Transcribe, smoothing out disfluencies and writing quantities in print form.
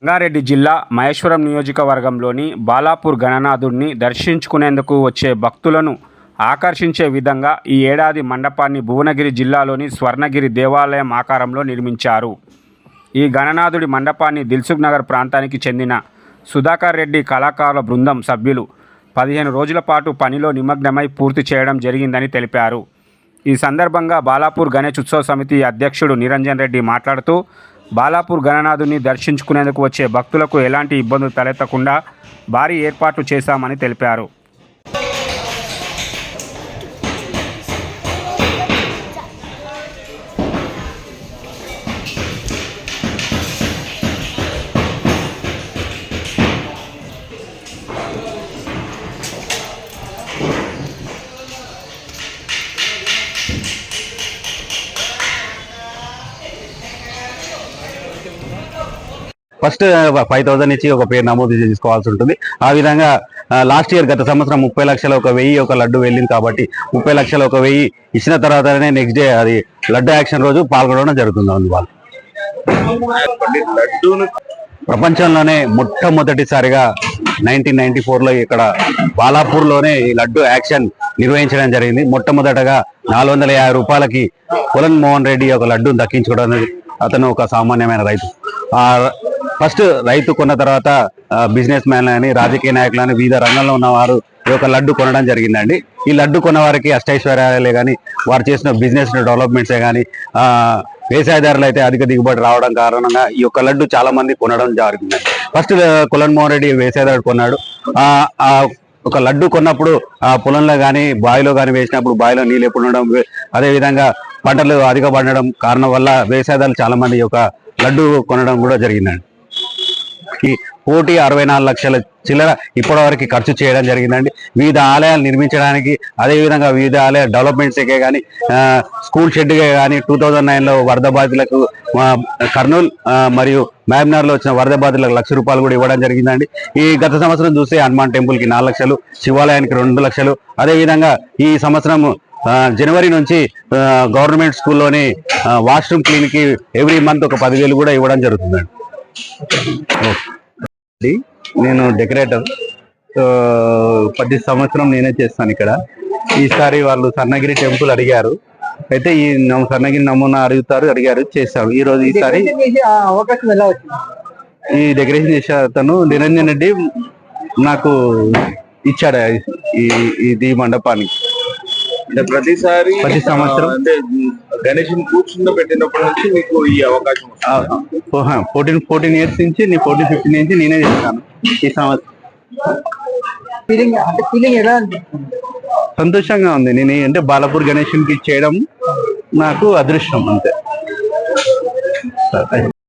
రంగారెడ్డి జిల్లా మహేశ్వరం నియోజకవర్గంలోని బాలాపూర్ గణనాథుడిని దర్శించుకునేందుకు వచ్చే భక్తులను ఆకర్షించే విధంగా ఈ ఏడాది మండపాన్ని భువనగిరి జిల్లాలోని స్వర్ణగిరి దేవాలయం ఆకారంలో నిర్మించారు. ఈ గణనాథుడి మండపాన్ని దిల్సుఖ్ నగర్ ప్రాంతానికి చెందిన సుధాకర్ రెడ్డి కళాకారుల బృందం సభ్యులు 15 రోజుల పాటు పనిలో నిమగ్నమై పూర్తి చేయడం జరిగిందని తెలిపారు. ఈ సందర్భంగా బాలాపూర్ గణేష్ ఉత్సవ సమితి అధ్యక్షుడు నిరంజన్ రెడ్డి మాట్లాడుతూ, బాలాపూర్ గణనాథుని దర్శించుకునేందుకు వచ్చే భక్తులకు ఎలాంటి ఇబ్బందులు తలెత్తకుండా భారీ ఏర్పాట్లు చేశామని తెలిపారు. ఫస్ట్ 5,000 ఇచ్చి ఒక పేరు నమోదు చేసుకోవాల్సి ఉంటుంది. ఆ విధంగా లాస్ట్ ఇయర్ గత సంవత్సరం 30 లక్షల 1,000 ఒక లడ్డు వెళ్ళింది కాబట్టి 30 లక్షల 1,000 ఇచ్చిన తర్వాతనే నెక్స్ట్ డే అది లడ్డు యాక్షన్ రోజు పాల్గొనడం జరుగుతుంది. అందువల్ల ప్రపంచంలోనే మొట్టమొదటిసారిగా 1994లో ఇక్కడ బాలాపూర్లోనే ఈ లడ్డు యాక్షన్ నిర్వహించడం జరిగింది. మొట్టమొదటగా 450 రూపాయలకి కులన్ మోహన్ రెడ్డి ఒక లడ్డును దక్కించుకోవడం. అతను ఒక సామాన్యమైన రైతు. ఫస్ట్ రైతు కొన్న తర్వాత బిజినెస్ మ్యాన్ అని, రాజకీయ నాయకులని, వివిధ రంగంలో ఉన్నవారు ఈ యొక్క లడ్డు కొనడం జరిగిందండి. ఈ లడ్డు కొన్న వారికి అష్టైశ్వర్యాలే కానీ, వారు చేసిన బిజినెస్ డెవలప్మెంట్సే కానీ, వ్యవసాయదారులు అయితే అధిక దిగుబడి రావడం కారణంగా ఈ యొక్క లడ్డు చాలా మంది కొనడం జరిగింది. ఫస్ట్ కులన్ మోహన్ రెడ్డి వ్యవసాయదారుడు కొన్నాడు. ఒక లడ్డు కొన్నప్పుడు ఆ పొలంలో కానీ బావిలో కానీ వేసినప్పుడు బావిలో నీళ్ళు ఎప్పుడు ఉండడం, అదేవిధంగా పంటలు అధిక పడడం కారణం వల్ల వ్యవసాయదారులు చాలా మంది ఈ యొక్క లడ్డు కొనడం కూడా జరిగిందండి. ఈ 1,64 లక్షల చిల్లర ఇప్పటివరకు ఖర్చు చేయడం జరిగిందండి. వివిధ ఆలయాలు నిర్మించడానికి, అదేవిధంగా వివిధ ఆలయ డెవలప్మెంట్స్కే కానీ, స్కూల్ షెడ్కే కానీ 2009లో వరద బాధితులకు కర్నూలు మరియు మహబూబ్నగర్లో వచ్చిన వరద బాధితులకు ₹1,00,000 కూడా ఇవ్వడం జరిగిందండి. ఈ గత సంవత్సరం చూస్తే హనుమాన్ టెంపుల్కి 4 లక్షలు, శివాలయానికి 2 లక్షలు, అదేవిధంగా ఈ సంవత్సరం జనవరి నుంచి గవర్నమెంట్ స్కూల్లోని వాష్రూమ్ క్లీన్కి ఎవ్రీ మంత్ ఒక 10,000 కూడా ఇవ్వడం జరుగుతుందండి. నేను డెకరేటర్, ప్రతి సంవత్సరం నేనే చేస్తాను ఇక్కడ. ఈసారి వాళ్ళు స్వర్ణగిరి టెంపుల్ అడిగారు, అయితే ఈ స్వర్ణగిరి నమూనా అడిగారు చేశారు. ఈ రోజు ఈసారి ఈ డెకరేషన్ చేసే అతను నిరంజన్ రెడ్డి నాకు ఇచ్చాడు ఇది మండపానికి. ప్రతి సంవత్సరం అంటే గణేష్ కూర్చుందో పెట్టినప్పటి నుంచి మీకు ఈ అవకాశం 14 ఇయర్స్ నుంచి 14-15 నుంచి నేనే చేస్తాను. ఈ సంవత్సరం సంతోషంగా ఉంది. నేను అంటే బాలాపూర్ గణేష్కి చేయడం నాకు అదృష్టం అంతే.